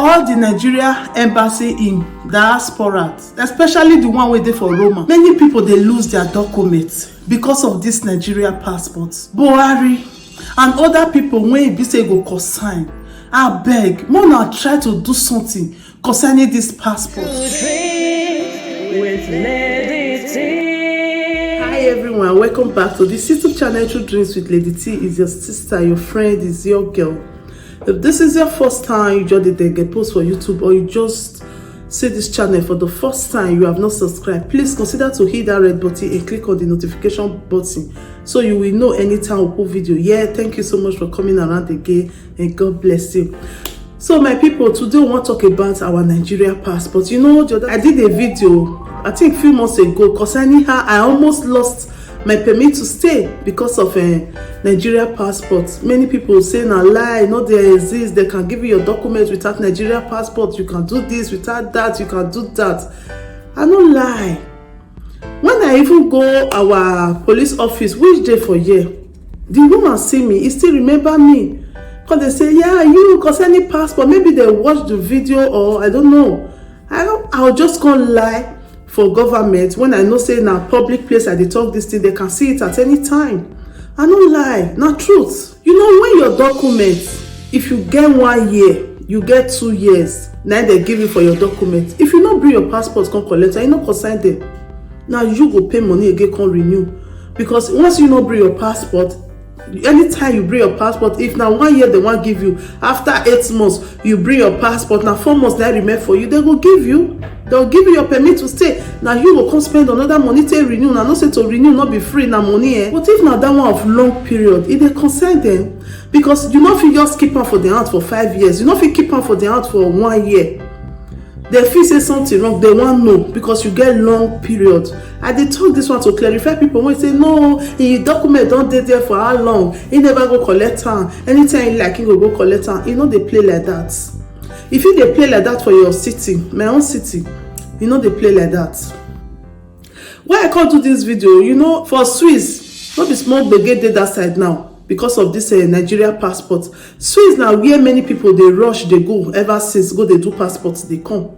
all the Nigeria embassy in diaspora, especially the one wey dey for Roma, many people dey lose their documents because of this Nigeria passport. Buhari and other people wey be say go consign, abeg make una try to do something concerning this passport. Hi everyone, welcome back to this YouTube channel. True Dreams with Lady T is your sister, your friend, is your girl. If this is your first time you just did get post for YouTube, or you just see this channel for the first time, you have not subscribed, please consider to hit that red button and click on the notification button so you will know anytime we put video. Yeah, thank you so much for coming around again, and God bless you. So my people, today we want to talk about our Nigeria passport. You know, I did a video I think a few months ago concerning how I almost lost my permit to stay because of a Nigeria passport. Many people say na lie, no, there exists, they can give you your documents without Nigeria passport, you can do this without that, you can do that. I no lie. When I even go our police office, which day for year, the woman see me, he still remember me, because they say, yeah, you concerning passport, maybe they watch the video, or I don't know. I'll just go lie for government when I know say in a public place I dey talk this thing, they can see it at any time. I no lie, not truth. You know, when your documents, if you get 1 year, you get 2 years, now they give you for your documents. If you not bring your passport come collect, you not consign them, now you go pay money again, come renew. Because once you not bring your passport, anytime you bring your passport, if now 1 year they want give you, after 8 months you bring your passport, now 4 months that remain for you, they will give you. They'll give you your permit to stay. Now you will come spend another money to renew. Now not say to renew, not be free now money. But if now that one of long period, it they concern them, because you not fit just keep on for the hand for 5 years. You not fit keep on for the hand for 1 year. They feel say something wrong, they want know because you get long period. I did talk this one to clarify people when say no, the document don't dey there for how long? He never go collect time. Anytime you like, he go collect time. You know they play like that. If you dey play like that for your city, my own city, you know they play like that. Why I can't do this video, you know, for Swiss, not be small gbege dey that side now because of this Nigeria passport. Swiss now where many people they rush, they go ever since go they do passports, they come.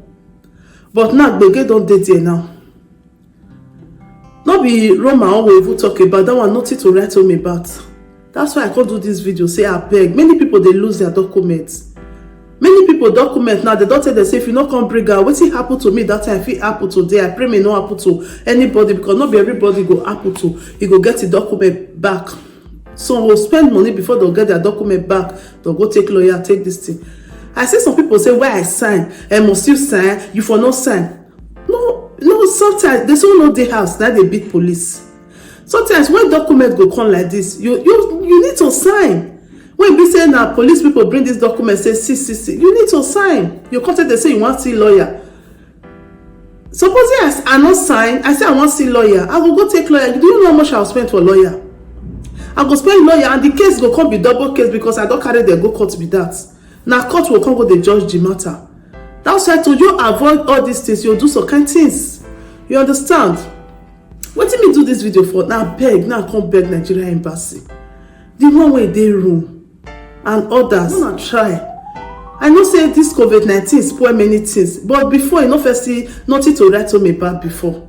But now gbege don't dey there now. Not be Roma we even talk about that one, nothing to write home about. That's why I can't do this video. Say I beg. Many people they lose their documents. Many people document now, they don't tell them say if you not come bring out, what happened to me that time, if it happen today, I pray may not happen to anybody, because not be everybody go happen to, you go get the document back. So we'll spend money before they'll get their document back, they'll go take lawyer, take this thing. I see some people say, why I sign, and must you sign, you for not sign. No, sometimes they still know the house, now they beat police. Sometimes when document go come like this, you need to sign. When we say now police people bring this document, say see, you need to sign. You contact they say you want to see lawyer. Supposing I not sign, I say I want to see lawyer, I will go take lawyer. Do you know how much I'll spend for lawyer? I go spend lawyer and the case go come be double case because I don't carry the go court be that. Now court will come go the judge the matter. That's why to you avoid all these things, you'll do some kind of things. You understand? What did me do this video for? Now beg, now come beg Nigeria embassy. The one way they room. And others, not try. I know say this COVID-19 spoil many things, but before you know first see nothing to write home about before.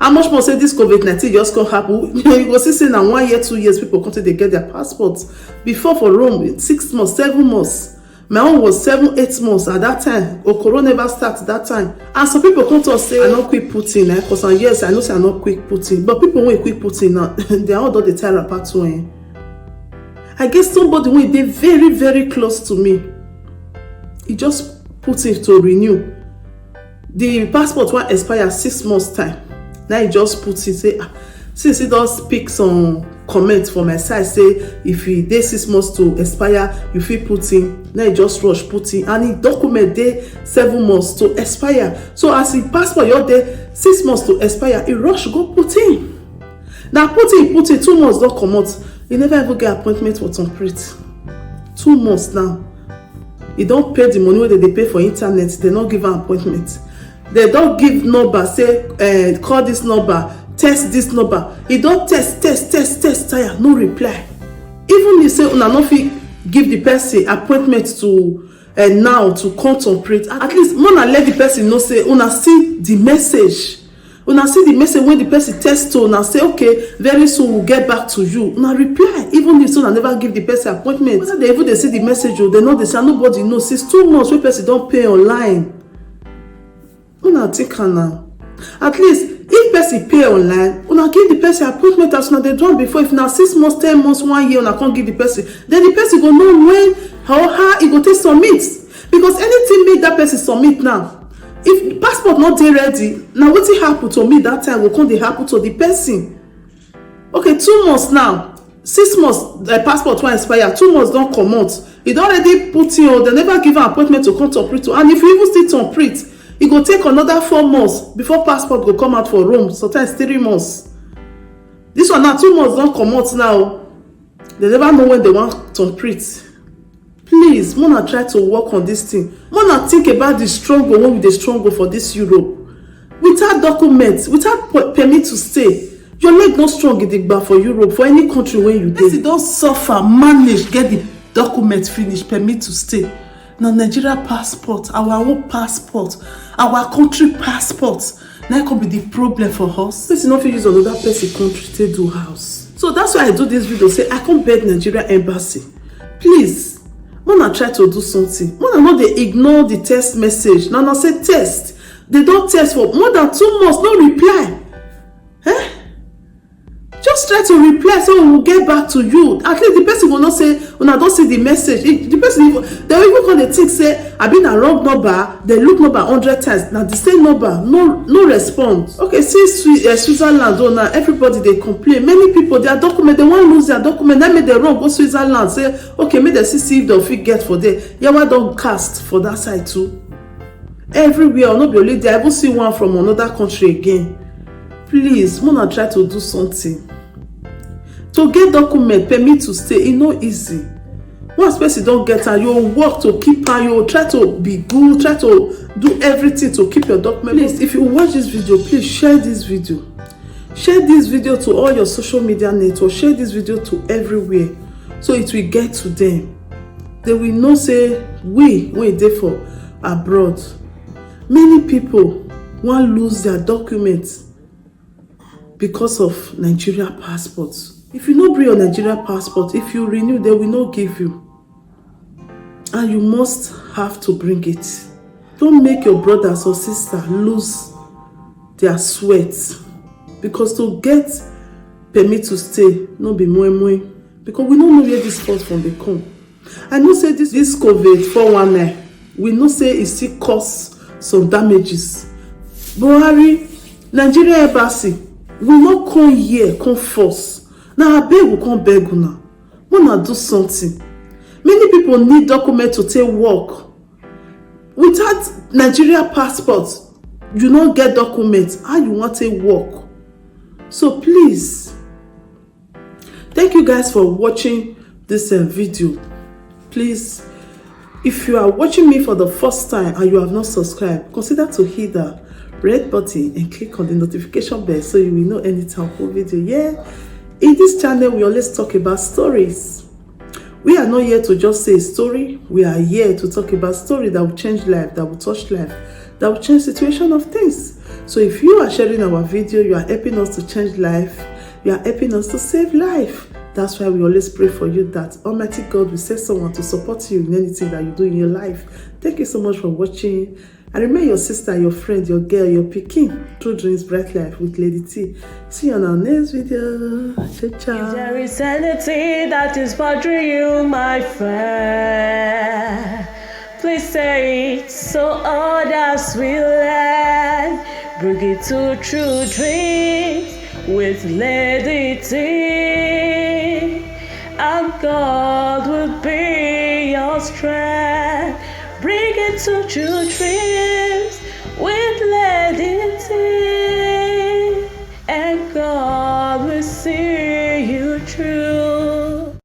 How much more say this COVID-19 just can't happen? You go see say now 1 year, 2 years people come to they get their passports. Before for Rome, 6 months, 7 months. My own was 7, 8 months at that time. Or Corona never started that time. And some people come to us say I not quick putting, because yes, I know say I not quick putting, but people when quick putting now, they are all done the tire apart to. I guess somebody when they very, very close to me, he just put it to renew. The passport will expire 6 months time. Now he just puts it, say, since he does pick some comments for my side, say if he dey 6 months to expire, you feel put in. Now he just rush put in, and he document dey 7 months to expire. So as the passport you're there 6 months to expire, he rush go put in. Now put in 2 months don't come out. You never ever get appointment for some print. 2 months now. You don't pay the money where they pay for internet. They don't give an appointment. They don't give number. Say, call this number. Test this number. You don't test. Tire. No reply. Even you say, una no fit give the person appointment to and now to contemplate. At least una let the person know say una see the message. Una see the message when the person text to una say okay, very soon we'll get back to you. Una reply even if una never give the person appointment. Whether they even they see the message or they know they say nobody knows. Since 2 months wey person don pay online. Una think now. At least if person pay online, una give the person appointment as una dey do am before. If na 6 months, 10 months, 1 year, una can't give the person, then the person go know when or how e go take submit. Because anything make that person submit now. If passport not dey ready, now wetin happen to me that time go come dey happen to the person. Okay, 2 months now, 6 months the passport wan expire, 2 months don comot. E don already put in o, they never give am appointment to come to to, and if you even still to print, e go take another 4 months before passport go come out for Rome. Sometimes 3 months. This one now 2 months don comot now. They never know when they want to print. Please, Mona try to work on this thing. Mona think about the struggle when we dey struggle for this Europe. Without documents, without permit to stay, your leg no strong gidigba for Europe, for any country where you dey. Person don suffer, manage, get the documents finished, permit to stay. Now Nigeria passport, our own passport, our country passport, now could be the problem for us. Person no fit use another person country to do house. So that's why I do this video, say I come beg Nigeria embassy. Please, Mona try to do something. Mona no dey ignore the text message. Now say test. They don't test for more than 2 months, no reply. Eh? Just try to reply so we will get back to you. At least the person will not say, when I don't see the message. The person even, they will even call the thing say, I've been a wrong number. They look number 100 times. Now the same number, no response. Okay, see Switzerland, oh now everybody they complain. Many people, their document, they want to lose their document. That made they wrong. Go Switzerland. Say, okay, make they see if they'll fit get for there. Yeah, why don't cast for that side too? Everywhere, not be only there. I even see one from another country again. Please, Mona try to do something. To get document, permit to stay, it's not easy. Once person don't get her, you work to keep her, you try to be good, try to do everything to keep your document. Please, if you watch this video, please share this video. Share this video to all your social media networks. Share this video to everywhere. So it will get to them. They will know say, we there for abroad. Many people want lose their documents because of Nigeria passports. If you no bring your Nigeria passport, if you renew, they will not give you. And you must have to bring it. Don't make your brothers or sisters lose their sweat. Because to get permit to stay, no be more. Because we don't know where this comes from they come. I know say this COVID 419, we know say it still cause some damages. Buhari, Nigeria embassy, we not come here, come force. Now I beg will come beg una. Wanna do something. Many people need documents to take work. Without Nigeria passports, you don't get documents. How you want to work? So please, thank you guys for watching this video. Please, if you are watching me for the first time and you have not subscribed, consider to hit the red button and click on the notification bell so you will know anytime I post video. Yeah, in this channel we always talk about stories. We are not here to just say a story. We are here to talk about story that will change life, that will touch life, that will change situation of things. So if you are sharing our video, you are helping us to change life, you are helping us to save life. That's why we always pray for you that Almighty God will send someone to support you in anything that you do in your life. Thank you so much for watching. And remember your sister, your friend, your girl, your pikin through Dreams Bright Life with Lady T. See you on our next video. Ciao, ciao. If there is anything that is bothering you, my friend, please say it so others will learn. Bring it to True Dreams with Lady T, and God will be your strength. Bring it to True Dreams with Lady T, and God will see